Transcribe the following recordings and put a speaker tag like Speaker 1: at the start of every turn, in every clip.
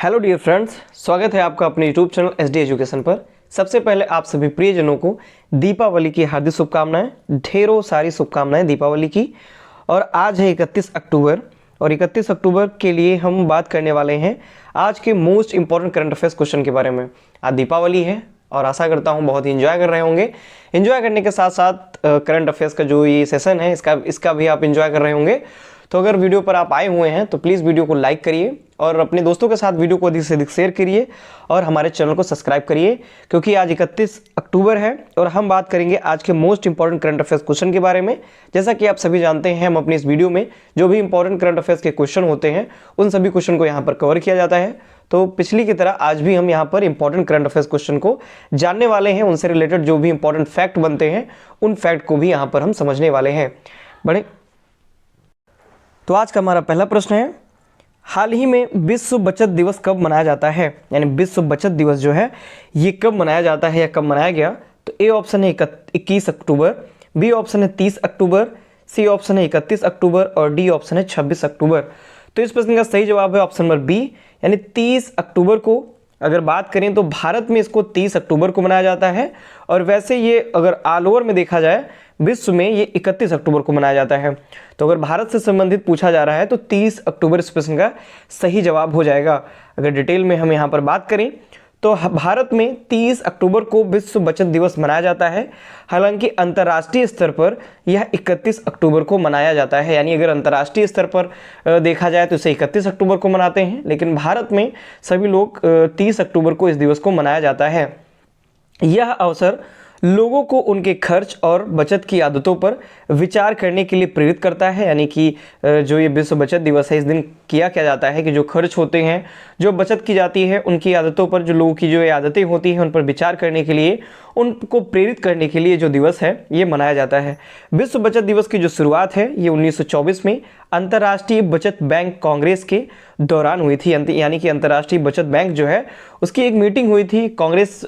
Speaker 1: Hello dear friends, स्वागत है आपका अपने यूट्यूब चैनल एसडी एजुकेशन पर। सबसे पहले आप सभी प्रियजनों को दीपावली की हार्दिक शुभकामनाएं, ढेरों सारी शुभकामनाएं दीपावली की। और आज है 31 अक्टूबर और 31 अक्टूबर के लिए हम बात करने वाले हैं आज के most important current affairs question के बारे में। आज दीपावली है और आशा करता हूँ बहुत इंजॉय कर रहे होंगे। इंजॉय करने के साथ साथ करंट अफेयर्स का जो ये सेशन है इसका भी आप इंजॉय कर रहे होंगे। तो अगर वीडियो पर आप आए हुए हैं तो प्लीज़ वीडियो को लाइक करिए और अपने दोस्तों के साथ वीडियो को अधिक से अधिक शेयर करिए और हमारे चैनल को सब्सक्राइब करिए, क्योंकि आज 31 अक्टूबर है और हम बात करेंगे आज के most important current affairs question के बारे में। जैसा कि आप सभी जानते हैं, हम अपनी इस वीडियो में जो भी इंपॉर्टेंट करंट अफेयर्स के क्वेश्चन होते हैं उन सभी क्वेश्चन को यहाँ पर कवर किया जाता है। तो पिछली की तरह आज भी हम यहाँ पर इंपॉर्टेंट करंट अफेयर्स क्वेश्चन को जानने वाले हैं। उनसे रिलेटेड जो भी इंपॉर्टेंट फैक्ट बनते हैं उन फैक्ट को भी यहाँ पर हम समझने वाले हैं। बड़े तो आज का हमारा पहला प्रश्न है, हाल ही में विश्व बचत दिवस कब मनाया जाता है? यानी विश्व बचत दिवस जो है ये कब मनाया जाता है या कब मनाया गया? तो ए ऑप्शन है 21 अक्टूबर, बी ऑप्शन है 30 अक्टूबर, सी ऑप्शन है 31 अक्टूबर और डी ऑप्शन है 26 अक्टूबर। तो इस प्रश्न का सही जवाब है ऑप्शन नंबर बी, यानी 30 अक्टूबर को। अगर बात करें तो भारत में इसको 30 अक्टूबर को मनाया जाता है और वैसे ये अगर ऑल ओवर में देखा जाए विश्व में ये 31 अक्टूबर को मनाया जाता है। तो अगर भारत से संबंधित पूछा जा रहा है तो 30 अक्टूबर इस प्रश्न का सही जवाब हो जाएगा। अगर डिटेल में हम यहाँ पर बात करें तो भारत में 30 अक्टूबर को विश्व बचत दिवस मनाया जाता है। हालांकि अंतर्राष्ट्रीय स्तर पर यह 31 अक्टूबर को मनाया जाता है। यानी अगर अंतर्राष्ट्रीय स्तर पर देखा जाए तो इसे 31 अक्टूबर को मनाते हैं, लेकिन भारत में सभी लोग 30 अक्टूबर को इस दिवस को मनाया जाता है। यह अवसर लोगों को उनके खर्च और बचत की आदतों पर विचार करने के लिए प्रेरित करता है। यानी कि जो ये विश्व बचत दिवस है इस दिन किया क्या जाता है कि जो खर्च होते हैं, जो बचत की जाती है, उनकी आदतों पर, जो लोगों की जो आदतें होती हैं उन पर विचार करने के लिए, उनको प्रेरित करने के लिए जो दिवस है ये मनाया जाता है। विश्व बचत दिवस की जो शुरुआत है ये 1924 में अंतर्राष्ट्रीय बचत बैंक कांग्रेस के दौरान हुई थी। यानी कि अंतर्राष्ट्रीय बचत बैंक जो है उसकी एक मीटिंग हुई थी, कांग्रेस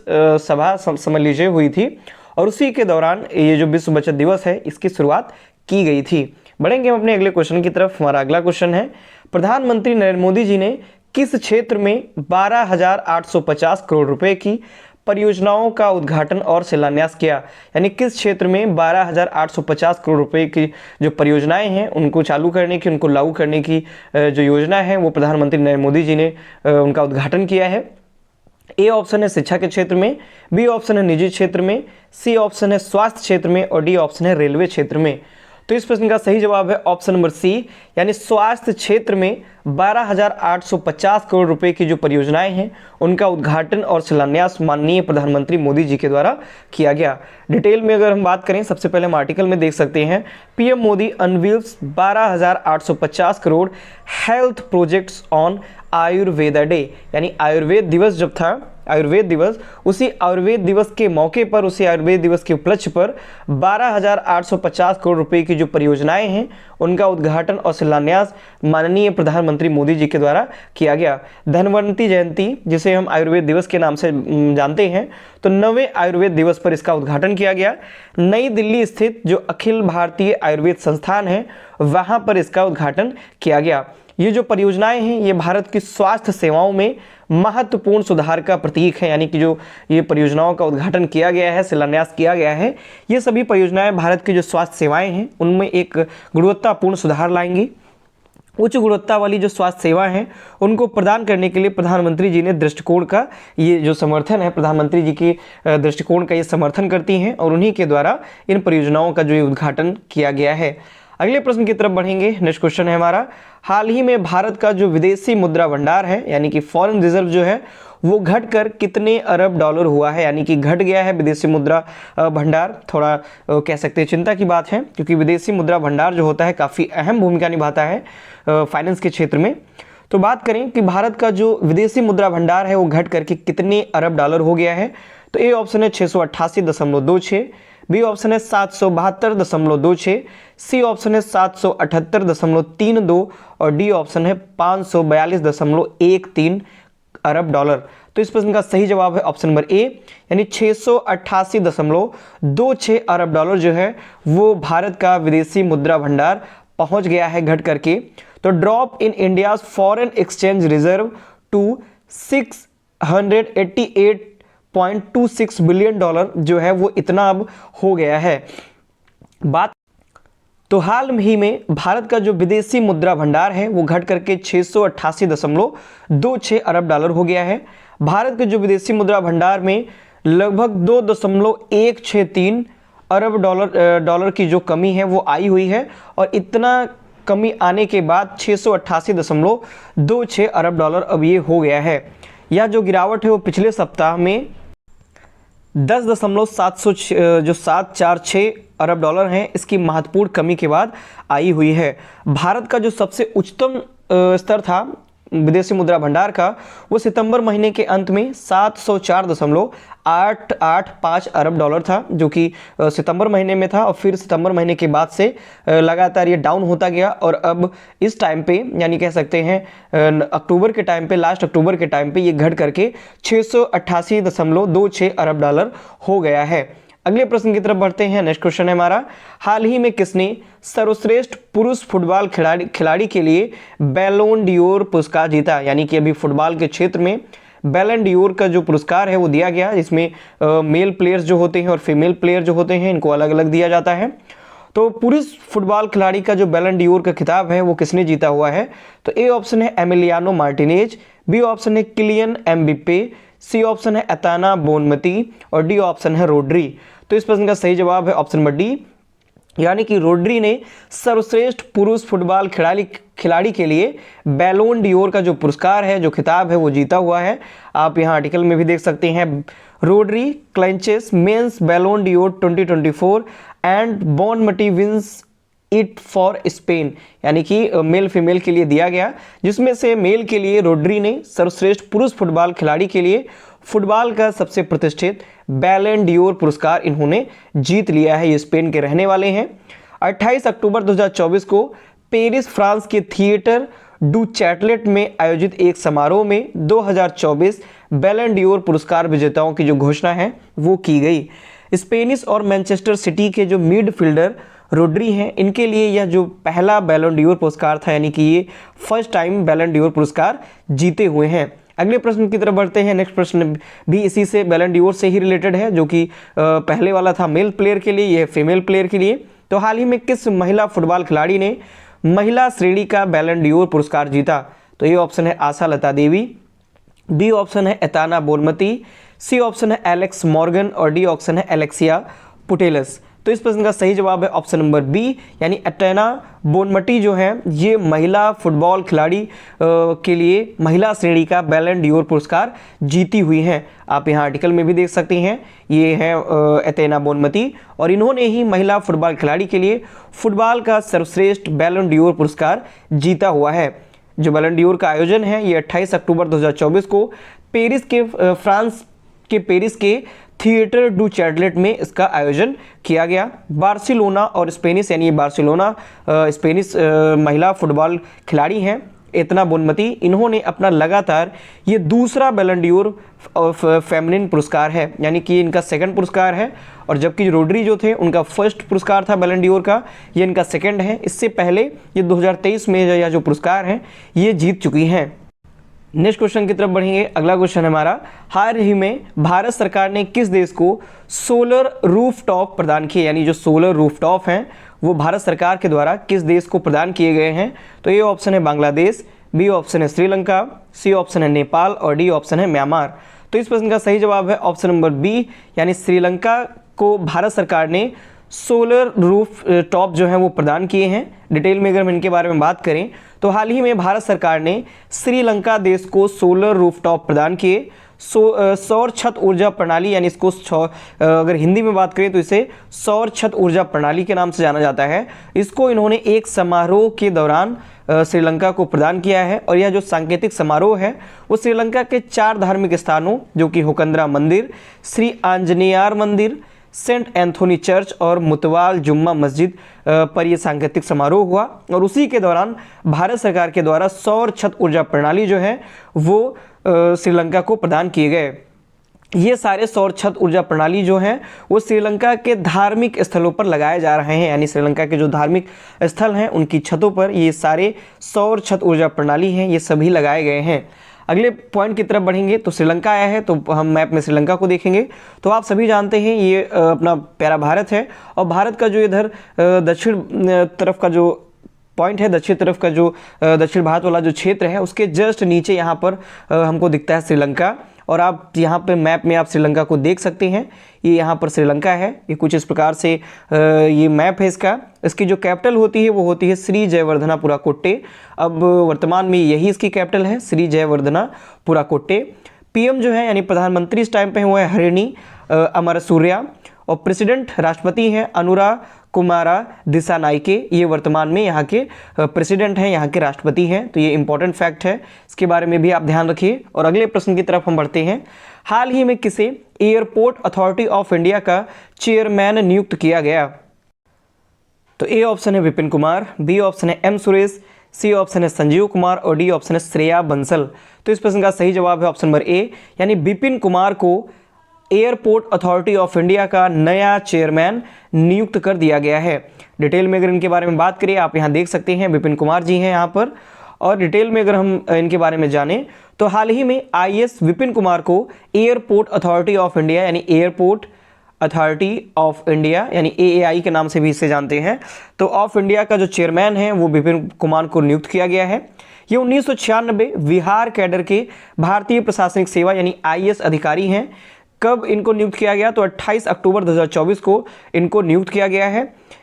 Speaker 1: सभा समझ लीजिए हुई थी, और उसी के दौरान ये जो विश्व बचत दिवस है इसकी शुरुआत की गई थी। बढ़ेंगे हम अपने अगले क्वेश्चन की तरफ। हमारा अगला क्वेश्चन है, प्रधानमंत्री नरेंद्र मोदी जी ने किस क्षेत्र में 12,850 करोड़ रुपए की परियोजनाओं का उद्घाटन और शिलान्यास किया? यानी किस क्षेत्र में 12,850 करोड़ रुपए की जो परियोजनाएं हैं उनको चालू करने की, उनको लागू करने की जो योजना है वो प्रधानमंत्री नरेंद्र मोदी जी ने उनका उद्घाटन किया है? ए ऑप्शन है शिक्षा के क्षेत्र में, बी ऑप्शन है निजी क्षेत्र में, सी ऑप्शन है स्वास्थ्य क्षेत्र में और डी ऑप्शन है रेलवे क्षेत्र में। तो इस प्रश्न का सही जवाब है ऑप्शन नंबर सी, यानी स्वास्थ्य क्षेत्र में 12,850 करोड़ रुपए की जो परियोजनाएं हैं उनका उद्घाटन और शिलान्यास माननीय प्रधानमंत्री मोदी जी के द्वारा किया गया। डिटेल में अगर हम बात करें, सबसे पहले हम आर्टिकल में देख सकते हैं, PM Modi unveils 12,850 crore health projects on Ayurveda day. यानी आयुर्वेद दिवस जब था, आयुर्वेद दिवस, उसी आयुर्वेद दिवस के मौके पर, उसी आयुर्वेद दिवस के उपलक्ष्य पर 12,850 करोड़ रुपए की जो परियोजनाएं हैं उनका उद्घाटन और शिलान्यास माननीय प्रधानमंत्री मोदी जी के द्वारा किया गया। धनवंती जयंती, जिसे हम आयुर्वेद दिवस के नाम से जानते हैं, तो 9वें आयुर्वेद दिवस पर इसका उद्घाटन किया गया। नई दिल्ली स्थित जो अखिल भारतीय आयुर्वेद संस्थान है वहां पर इसका उद्घाटन किया गया। ये जो परियोजनाएं हैं ये भारत की स्वास्थ्य सेवाओं में महत्वपूर्ण सुधार का प्रतीक है। यानी कि जो ये परियोजनाओं का उद्घाटन किया गया है, शिलान्यास किया गया है, ये सभी परियोजनाएं भारत की जो स्वास्थ्य सेवाएं हैं उनमें एक गुणवत्तापूर्ण सुधार लाएंगी। उच्च गुणवत्ता वाली जो स्वास्थ्य सेवाएं हैं उनको प्रदान करने के लिए प्रधानमंत्री जी ने दृष्टिकोण का ये जो समर्थन है, प्रधानमंत्री जी के दृष्टिकोण का ये समर्थन करती हैं और उन्हीं के द्वारा इन परियोजनाओं का जो ये उद्घाटन किया गया है। अगले प्रश्न की तरफ बढ़ेंगे। नेक्स्ट क्वेश्चन है हमारा, हाल ही में भारत का जो विदेशी मुद्रा भंडार है यानी कि फॉरेन रिजर्व जो है वो घटकर कितने अरब डॉलर हुआ है? यानी कि घट गया है विदेशी मुद्रा भंडार। थोड़ा कह सकते हैं चिंता की बात है, क्योंकि विदेशी मुद्रा भंडार जो होता है काफ़ी अहम भूमिका निभाता है फाइनेंस के क्षेत्र में। तो बात करें कि भारत का जो विदेशी मुद्रा भंडार है वो घट करके कितने अरब डॉलर हो गया है? तो ए ऑप्शन है 688.26, बी ऑप्शन है 772.26, सी ऑप्शन है 778.32 और डी ऑप्शन है 542.13 अरब डॉलर। तो इस प्रश्न का सही जवाब है ऑप्शन नंबर ए, यानी 688.26 अरब डॉलर जो है वो भारत का विदेशी मुद्रा भंडार पहुंच गया है घट करके। तो drop in India's foreign exchange reserve to $688.26 billion जो है वो इतना अब हो गया है। बात तो हाल ही में भारत का जो विदेशी मुद्रा भंडार है वो घट करके 688.26 अरब डॉलर हो गया है। भारत के जो विदेशी मुद्रा भंडार में लगभग 2.163 अरब डॉलर की जो कमी है वो आई हुई है, और इतना कमी आने के बाद 688.26 अरब डॉलर अब ये हो गया है। यह जो गिरावट है वो पिछले सप्ताह में 10.746 अरब डॉलर हैं, इसकी महत्वपूर्ण कमी के बाद आई हुई है। भारत का जो सबसे उच्चतम स्तर था विदेशी मुद्रा भंडार का वो सितंबर महीने के अंत में 704.885 अरब डॉलर था, जो कि सितंबर महीने में था, और फिर सितंबर महीने के बाद से लगातार ये डाउन होता गया, और अब इस टाइम पे यानी कह सकते हैं अक्टूबर के टाइम पे, लास्ट अक्टूबर के टाइम पे ये घट करके 688.26 अरब डॉलर हो गया है। अगले प्रश्न की तरफ बढ़ते हैं। नेक्स्ट क्वेश्चन है हमारा, हाल ही में किसने सर्वश्रेष्ठ पुरुष फुटबॉल खिलाड़ी के लिए बैलोन डियोर पुरस्कार जीता? यानी कि अभी फुटबॉल के क्षेत्र में बैलन डियोर का जो पुरस्कार है वो दिया गया, जिसमें मेल प्लेयर्स जो होते हैं और फीमेल प्लेयर जो होते हैं इनको अलग अलग दिया जाता है। तो पुरुष फुटबॉल खिलाड़ी का जो बैलन डियोर का खिताब है वो किसने जीता हुआ है? तो ए ऑप्शन है एमिलियानो मार्टिनेज, बी ऑप्शन है किलियन एम्बाप्पे, सी ऑप्शन है एताना बोनमती, और डी ऑप्शन है रोड्री। तो इस प्रश्न का सही जवाब है ऑप्शन नंबर डी, यानी कि रोड्री ने सर्वश्रेष्ठ पुरुष फुटबॉल खिलाड़ी के लिए बैलोन डियोर का जो पुरस्कार है, जो खिताब है वो जीता हुआ है। आप यहाँ आर्टिकल में भी देख सकते हैं, Rodri clinches men's Ballon d'Or 2024 and Bonmati wins it for Spain, यानी कि मेल फीमेल के लिए दिया गया, जिसमें से मेल के लिए रोड्री ने सर्वश्रेष्ठ पुरुष फुटबॉल खिलाड़ी के लिए फुटबॉल का सबसे प्रतिष्ठित बैलन डियोर पुरस्कार इन्होंने जीत लिया है। ये स्पेन के रहने वाले हैं। 28 अक्टूबर 2024 को पेरिस फ्रांस के थिएटर डू चैटलेट में आयोजित एक समारोह में 2024 बैलन डियोर पुरस्कार विजेताओं की जो घोषणा है वो की गई। स्पेनिश और मैनचेस्टर सिटी के जो मिडफील्डर रोड्री हैं, इनके लिए यह जो पहला बैलन डियोर पुरस्कार था, यानी कि ये फर्स्ट टाइम बैलन डियोर पुरस्कार जीते हुए हैं। अगले प्रश्न की तरफ बढ़ते हैं। नेक्स्ट प्रश्न भी इसी से बैलन डियोर से ही रिलेटेड है, जो कि पहले वाला था मेल प्लेयर के लिए, यह फीमेल प्लेयर के लिए। तो हाल ही में किस महिला फुटबॉल खिलाड़ी ने महिला श्रेणी का बैलन डियोर पुरस्कार जीता? तो ये ऑप्शन है आशा लता देवी, बी ऑप्शन है एताना बोनमती, सी ऑप्शन है एलेक्स मॉर्गन, और डी ऑप्शन है एलेक्सिया पुटेलस। तो इस प्रश्न का सही जवाब है ऑप्शन नंबर बी, यानी एटेना बोनमटी जो है ये महिला फुटबॉल खिलाड़ी के लिए महिला श्रेणी का बैलन डियोर पुरस्कार जीती हुई हैं। आप यहाँ आर्टिकल में भी देख सकते हैं, ये है एटेना बोनमती, और इन्होंने ही महिला फुटबॉल खिलाड़ी के लिए फुटबॉल का सर्वश्रेष्ठ बैलन डियोर पुरस्कार जीता हुआ है। जो बैलन डियोर का आयोजन है ये 28 अक्टूबर 2024 को पेरिस के फ्रांस के पेरिस के थिएटर डू चैटलेट में इसका आयोजन किया गया। बार्सिलोना और स्पेनिश, यानी बार्सिलोना स्पेनिश महिला फुटबॉल खिलाड़ी हैं एतना बोनमती, इन्होंने अपना लगातार ये दूसरा बैलन डियोर फेमिनिन पुरस्कार है, यानी कि इनका सेकंड पुरस्कार है, और जबकि रोड्री जो थे उनका फर्स्ट पुरस्कार था बैलन डियोर का, ये इनका सेकंड है। इससे पहले ये 2023 में यह जो पुरस्कार हैं ये जीत चुकी हैं। नेक्स्ट क्वेश्चन की तरफ बढ़ेंगे। अगला क्वेश्चन है हमारा, हाल ही में भारत सरकार ने किस देश को सोलर रूफटॉप प्रदान किए? यानी जो सोलर रूफटॉप हैं वो भारत सरकार के द्वारा किस देश को प्रदान किए गए हैं? तो ये ऑप्शन है बांग्लादेश, बी ऑप्शन है श्रीलंका, सी ऑप्शन है नेपाल, और डी ऑप्शन है म्यांमार। तो इस प्रश्न का सही जवाब है ऑप्शन नंबर बी, यानी श्रीलंका को भारत सरकार ने सोलर रूफ टॉप जो है वो प्रदान किए हैं। डिटेल में अगर हम इनके बारे में बात करें तो हाल ही में भारत सरकार ने श्रीलंका देश को सोलर रूफ टॉप प्रदान किए। सौर छत ऊर्जा प्रणाली, यानी इसको अगर हिंदी में बात करें तो इसे सौर छत ऊर्जा प्रणाली के नाम से जाना जाता है। इसको इन्होंने एक समारोह के दौरान श्रीलंका को प्रदान किया है, और यह जो सांकेतिक समारोह है वो श्रीलंका के 4 धार्मिक स्थानों, जो कि होकंद्रा मंदिर, श्री आंजनेयार मंदिर, सेंट एंथोनी चर्च और मुतवाल जुम्मा मस्जिद पर यह सांकेतिक समारोह हुआ, और उसी के दौरान भारत सरकार के द्वारा सौर छत ऊर्जा प्रणाली जो है वो श्रीलंका को प्रदान किए गए। ये सारे सौर छत ऊर्जा प्रणाली जो हैं वो श्रीलंका के धार्मिक स्थलों पर लगाए जा रहे हैं, यानी श्रीलंका के जो धार्मिक स्थल हैं उनकी छतों पर ये सारे सौर छत ऊर्जा प्रणाली हैं ये सभी लगाए गए हैं। अगले पॉइंट की तरफ बढ़ेंगे तो श्रीलंका आया है, तो हम मैप में श्रीलंका को देखेंगे। तो आप सभी जानते हैं ये अपना प्यारा भारत है, और भारत का जो इधर दक्षिण तरफ का जो पॉइंट है, दक्षिण तरफ का जो दक्षिण भारत वाला जो क्षेत्र है, उसके जस्ट नीचे यहाँ पर हमको दिखता है श्रीलंका। और आप यहाँ पे मैप में आप श्रीलंका को देख सकते हैं, ये यहाँ पर श्रीलंका है। ये कुछ इस प्रकार से ये मैप है इसका। इसकी जो कैपिटल होती है वो होती है श्री जयवर्धनापुरा कोट्टे। अब वर्तमान में यही इसकी कैपिटल है, श्री जयवर्धनापुरा कोट्टे। पीएम जो है यानी प्रधानमंत्री इस टाइम पे वो है हरिणी अमरसूर्या, और प्रेसिडेंट राष्ट्रपति हैं अनुरा कुमारा दिसानाइके। ये वर्तमान में यहाँ के प्रेसिडेंट हैं, यहाँ के राष्ट्रपति हैं। तो ये इंपॉर्टेंट फैक्ट है, इसके बारे में भी आप ध्यान रखिए। और अगले प्रश्न की तरफ हम बढ़ते हैं। हाल ही में किसे एयरपोर्ट अथॉरिटी ऑफ इंडिया का चेयरमैन नियुक्त किया गया? तो ए ऑप्शन है विपिन कुमार, बी ऑप्शन है एम सुरेश, सी ऑप्शन है संजीव कुमार, और डी ऑप्शन है श्रेया बंसल। तो इस प्रश्न का सही जवाब है ऑप्शन नंबर ए, यानी विपिन कुमार को एयरपोर्ट अथॉरिटी ऑफ इंडिया का नया चेयरमैन नियुक्त कर दिया गया है। डिटेल में अगर इनके बारे में बात करें, आप यहाँ देख सकते हैं विपिन कुमार जी हैं यहाँ पर। और डिटेल में अगर हम इनके बारे में जानें तो हाल ही में आईएएस विपिन कुमार को एयरपोर्ट अथॉरिटी ऑफ इंडिया यानी एयरपोर्ट अथॉरिटी ऑफ इंडिया यानी एएआई के नाम से भी इसे जानते हैं, तो ऑफ इंडिया का जो चेयरमैन है वो विपिन कुमार को नियुक्त किया गया है। ये 1996 बिहार कैडर के भारतीय प्रशासनिक सेवा यानी आईएएस अधिकारी हैं। कब इनको नियुक्त किया गया? तो 28 अक्टूबर 2024 को इनको नियुक्त किया गया है।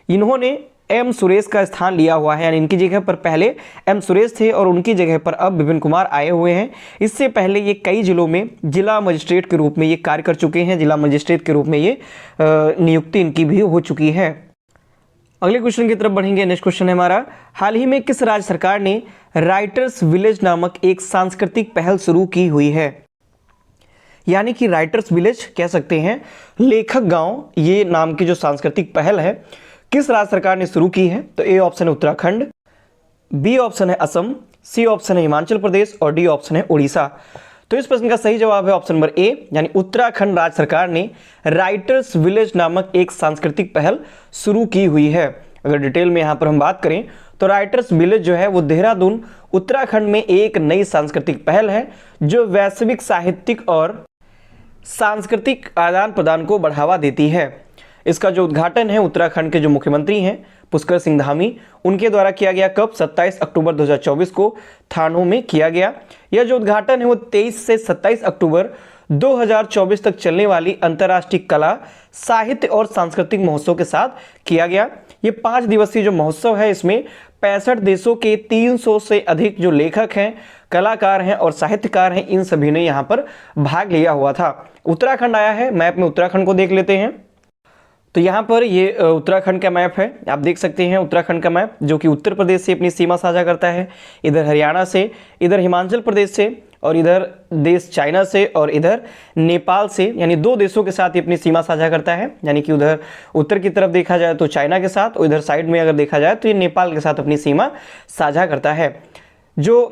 Speaker 1: इन्होंने एम सुरेश का स्थान लिया हुआ है, यानी इनकी जगह पर पहले एम सुरेश थे और उनकी जगह पर अब विपिन कुमार आए हुए हैं। इससे पहले ये कई जिलों में जिला मजिस्ट्रेट के रूप में ये कार्य कर चुके हैं, जिला मजिस्ट्रेट के रूप में ये नियुक्ति इनकी भी हो चुकी है। अगले क्वेश्चन की तरफ बढ़ेंगे। नेक्स्ट क्वेश्चन है हमारा, हाल ही में किस राज्य सरकार ने राइटर्स विलेज नामक एक सांस्कृतिक पहल शुरू की हुई है? यानी कि राइटर्स विलेज कह सकते हैं, लेखक गांव, ये नाम की जो सांस्कृतिक पहल है किस राज्य सरकार ने शुरू की है? तो ए ऑप्शन है उत्तराखंड, बी ऑप्शन है असम, सी ऑप्शन है हिमाचल प्रदेश, और डी ऑप्शन है उड़ीसा। तो इस प्रश्न का सही जवाब है ऑप्शन नंबर ए, यानी उत्तराखंड राज्य सरकार ने राइटर्स विलेज नामक एक सांस्कृतिक पहल शुरू की हुई है। अगर डिटेल में यहाँ पर हम बात करें तो राइटर्स विलेज जो है वो देहरादून उत्तराखंड में एक नई सांस्कृतिक पहल है जो वैश्विक साहित्यिक और सांस्कृतिक आदान प्रदान को बढ़ावा देती है। इसका जो उद्घाटन है उत्तराखंड के जो मुख्यमंत्री हैं पुष्कर सिंह धामी, उनके द्वारा किया गया। कब? 27 अक्टूबर 2024 को थानों में किया गया। यह जो उद्घाटन है वो 23 से 27 अक्टूबर 2024 तक चलने वाली अंतर्राष्ट्रीय कला, साहित्य और सांस्कृतिक महोत्सव के साथ किया गया। ये 5 दिवसीय जो महोत्सव है इसमें 65 देशों के 300 से अधिक जो लेखक हैं, कलाकार हैं और साहित्यकार हैं, इन सभी ने यहाँ पर भाग लिया हुआ था। उत्तराखंड आया है, मैप में उत्तराखंड को देख लेते हैं। तो यहाँ पर ये उत्तराखंड का मैप है, आप देख सकते हैं उत्तराखंड का मैप, जो कि उत्तर प्रदेश से अपनी सीमा साझा करता है, इधर हरियाणा से, इधर हिमाचल प्रदेश से, और इधर देश चाइना से, और इधर नेपाल से, यानी 2 देशों के साथ ये अपनी सीमा साझा करता है। यानी कि उधर उत्तर की तरफ देखा जाए तो चाइना के साथ, और इधर साइड में अगर देखा जाए तो ये नेपाल के साथ अपनी सीमा साझा करता है। जो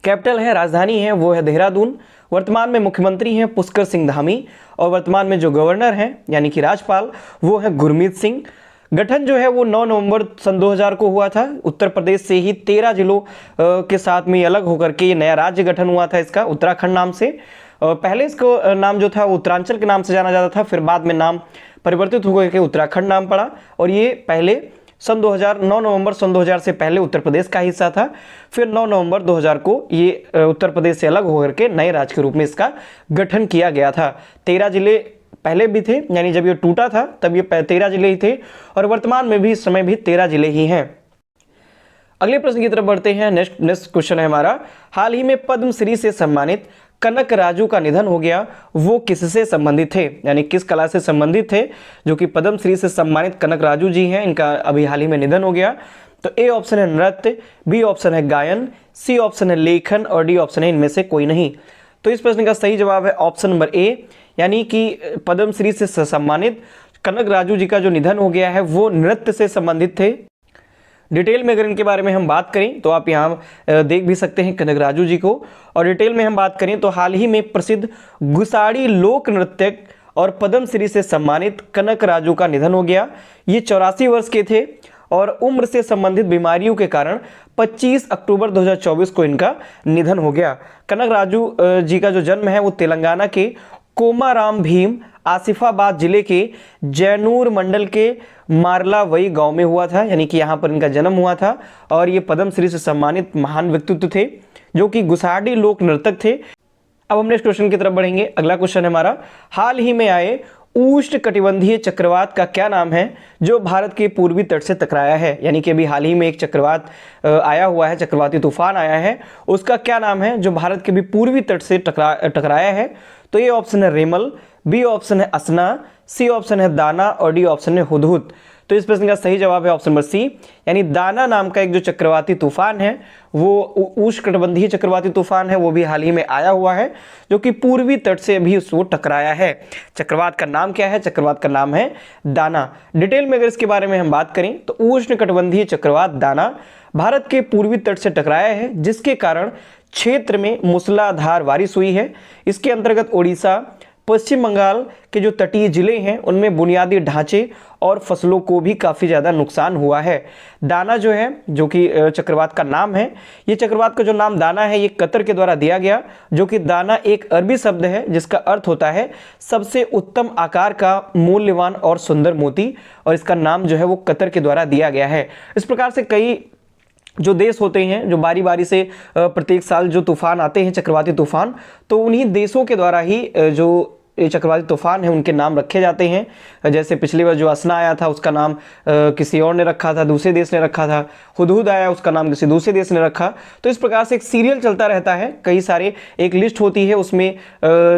Speaker 1: कैपिटल है, राजधानी है, वो है देहरादून। वर्तमान में मुख्यमंत्री हैं पुष्कर सिंह धामी, और वर्तमान में जो गवर्नर हैं यानी कि राज्यपाल वो है गुरमीत सिंह। गठन जो है वो 9 नवंबर सन 2000 को हुआ था। उत्तर प्रदेश से ही 13 जिलों के साथ में अलग होकर के ये नया राज्य गठन हुआ था इसका, उत्तराखंड नाम से। पहले इसको नाम जो था वो उत्तरांचल के नाम से जाना जाता था, फिर बाद में नाम परिवर्तित होकर के उत्तराखंड नाम पड़ा। और ये पहले सन 2000 9 नवंबर सन 2000 से पहले उत्तर प्रदेश का हिस्सा था। फिर 9 नवंबर 2000 को ये उत्तर प्रदेश से अलग होकर के नए राज्य के रूप में इसका गठन किया गया था। 13 जिले पहले भी थे, यानी जब ये टूटा था तब ये 13 जिले ही थे, और वर्तमान में भी इस समय भी 13 जिले ही हैं। अगले प्रश्न की तरफ बढ़ते हैं। नेक्स्ट क्वेश्चन है हमारा, हाल ही में पद्मश्री से सम्मानित कनक राजू का निधन हो गया, वो किससे संबंधित थे? यानी किस कला से संबंधित थे जो कि पद्मश्री से सम्मानित कनक राजू जी हैं, इनका अभी हाल ही में निधन हो गया। तो ए ऑप्शन है नृत्य, बी ऑप्शन है गायन, सी ऑप्शन है लेखन, और डी ऑप्शन है इनमें से कोई नहीं। तो इस प्रश्न का सही जवाब है ऑप्शन नंबर ए, यानी कि पद्मश्री से सम्मानित कनक राजू जी का जो निधन हो गया है वो नृत्य से संबंधित थे। डिटेल में अगर इनके बारे में हम बात करें तो आप यहाँ देख भी सकते हैं कनक राजू जी को। और डिटेल में हम बात करें तो हाल ही में प्रसिद्ध गुसाड़ी लोक नृत्यक और पद्मश्री से सम्मानित कनक राजू का निधन हो गया। ये 84 वर्ष के थे और उम्र से संबंधित बीमारियों के कारण 25 अक्टूबर 2024 को इनका निधन हो गया। कनगराजू जी का जो जन्म है वो तेलंगाना के कोमाराम भीम आसिफाबाद जिले के जैनूर मंडल के मारलावई गांव में हुआ था, यानी कि यहाँ पर इनका जन्म हुआ था। और ये पद्मश्री से सम्मानित महान व्यक्तित्व थे जो कि गुसाडी लोक नर्तक थे। अब हम नेक्स्ट क्वेश्चन की तरफ बढ़ेंगे। अगला क्वेश्चन है हमारा, हाल ही में आए उष्ण कटिबंधीय चक्रवात का क्या नाम है जो भारत के पूर्वी तट से टकराया है? यानी कि अभी हाल ही में एक चक्रवात आया हुआ है, चक्रवाती तूफान आया है, उसका क्या नाम है जो भारत के भी पूर्वी तट से टकराया है? तो ये ऑप्शन है रेमल, बी ऑप्शन है असना, सी ऑप्शन है दाना और डी ऑप्शन है हुदहुद। तो इस प्रश्न का सही जवाब है ऑप्शन नंबर सी, यानी दाना नाम का एक जो चक्रवाती तूफान है वो उष्णकटिबंधीय चक्रवाती तूफान है, वो भी हाल ही में आया हुआ है जो कि पूर्वी तट से भी उसको टकराया है। चक्रवात का नाम क्या है? चक्रवात का नाम है दाना। डिटेल में अगर इसके बारे में हम बात करें तो उष्णकटिबंधीय चक्रवात दाना भारत के पूर्वी तट से टकराया है, जिसके कारण क्षेत्र में मूसलाधार बारिश हुई है। इसके अंतर्गत ओडिशा, पश्चिम बंगाल के जो तटीय जिले हैं उनमें बुनियादी ढांचे और फसलों को भी काफ़ी ज़्यादा नुकसान हुआ है। दाना जो है, जो कि चक्रवात का नाम है, ये चक्रवात का जो नाम दाना है ये कतर के द्वारा दिया गया, जो कि दाना एक अरबी शब्द है जिसका अर्थ होता है सबसे उत्तम आकार का मूल्यवान और सुंदर मोती, और इसका नाम जो है वो कतर के द्वारा दिया गया है। इस प्रकार से कई जो देश होते हैं जो बारी बारी से प्रत्येक साल जो तूफान आते हैं चक्रवाती तूफान, तो उन्हीं देशों के द्वारा ही जो ये चक्रवाती तूफान है उनके नाम रखे जाते हैं। जैसे पिछली बार जो असना आया था उसका नाम किसी और ने रखा था, दूसरे देश ने रखा था। हुदहुद आया उसका नाम किसी दूसरे देश ने रखा। तो इस प्रकार से एक सीरियल चलता रहता है, कई सारे एक लिस्ट होती है, उसमें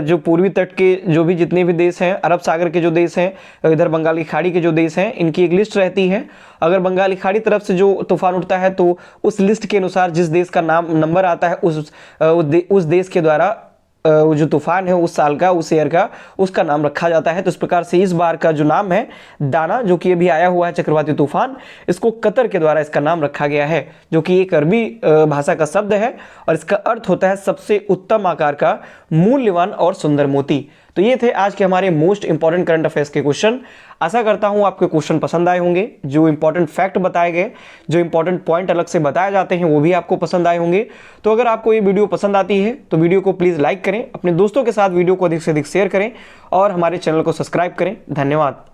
Speaker 1: जो पूर्वी तट के जो भी जितने भी देश हैं, अरब सागर के जो देश हैं, इधर बंगाल की खाड़ी के जो देश हैं, इनकी एक लिस्ट रहती है। अगर बंगाल की खाड़ी तरफ से जो तूफान उठता है तो उस लिस्ट के अनुसार जिस देश का नाम नंबर आता है उस देश के द्वारा वो जो तूफान है उस साल का, उस ईयर का, उसका नाम रखा जाता है। तो इस प्रकार से इस बार का जो नाम है दाना, जो कि अभी आया हुआ है चक्रवाती तूफान, इसको कतर के द्वारा इसका नाम रखा गया है, जो कि एक अरबी भाषा का शब्द है और इसका अर्थ होता है सबसे उत्तम आकार का मूल्यवान और सुंदर मोती। तो ये थे आज के हमारे मोस्ट इंपॉर्टेंट करंट अफेयर्स के क्वेश्चन। आशा करता हूं आपके क्वेश्चन पसंद आए होंगे। जो इंपॉर्टेंट फैक्ट बताए गए, जो इंपॉर्टेंट पॉइंट अलग से बताए जाते हैं, वो भी आपको पसंद आए होंगे। तो अगर आपको ये वीडियो पसंद आती है तो वीडियो को प्लीज़ लाइक करें, अपने दोस्तों के साथ वीडियो को अधिक से अधिक शेयर करें और हमारे चैनल को सब्सक्राइब करें। धन्यवाद।